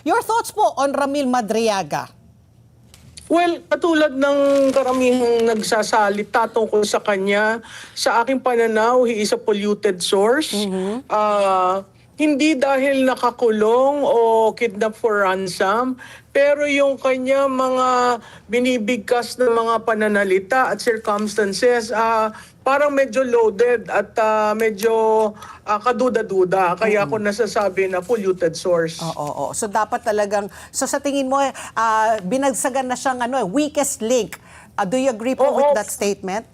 Your thoughts po on Ramil Madriaga? Well, katulad ng karamihang nagsasalita tungkol sa kanya, sa aking pananaw, he is a polluted source. Hindi dahil nakakulong o kidnap for ransom, pero yung kanya mga binibigkas na mga pananalita at circumstances, parang medyo loaded at medyo kaduda-duda. Kaya ako nasasabi na polluted source. Oo. So dapat talagang, so sa tingin mo, binagsagan na siyang weakest link. Do you agree po with that statement?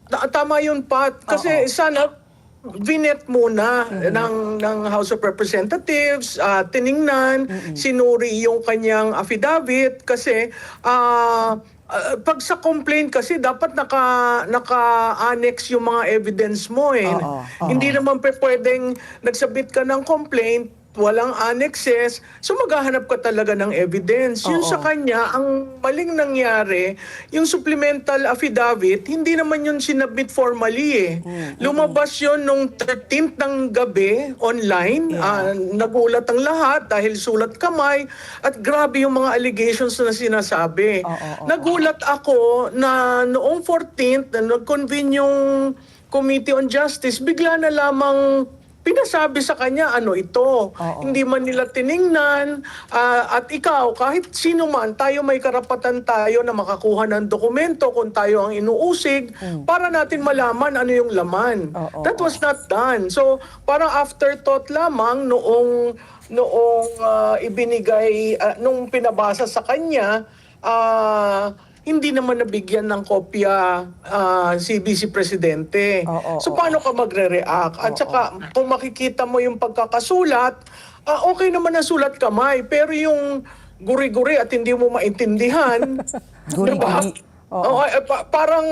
Tama yun, Pat. Kasi sana vinet muna ng House of Representatives, tiningnan, sinuri yung kanyang affidavit kasi pag sa complaint kasi dapat naka-annex yung mga evidence mo eh. Hindi naman pwedeng nagsabit ka ng complaint, walang annexes, so maghahanap ka talaga ng evidence. Yun sa kanya, ang maling nangyari, yung supplemental affidavit, hindi naman yun sinabit formally eh. Lumabas yun nung 13th ng gabi, online, nagulat ang lahat dahil sulat kamay, at grabe yung mga allegations na sinasabi. Nagulat ako na noong 14th, na nag-convene yung Committee on Justice, bigla na lamang pinasabi sa kanya, ano ito. Hindi man nila tiningnan. At ikaw, kahit sino man, tayo may karapatan tayo na makakuha ng dokumento kung tayo ang inuusig para natin malaman ano yung laman. That was not done. So, parang afterthought lamang noong ibinigay, nung pinabasa sa kanya, hindi naman nabigyan ng kopya si Vice Presidente. So paano ka magre-react? At saka kung makikita mo yung pagkakasulat, okay naman ang sulat kamay, pero yung guri-guri at hindi mo maintindihan, diba? Parang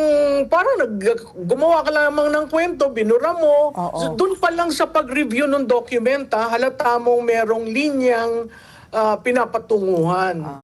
gumawa ka lamang ng kwento, binura mo. So, doon pa lang sa pag-review ng document, halata mong merong linyang pinapatunguhan.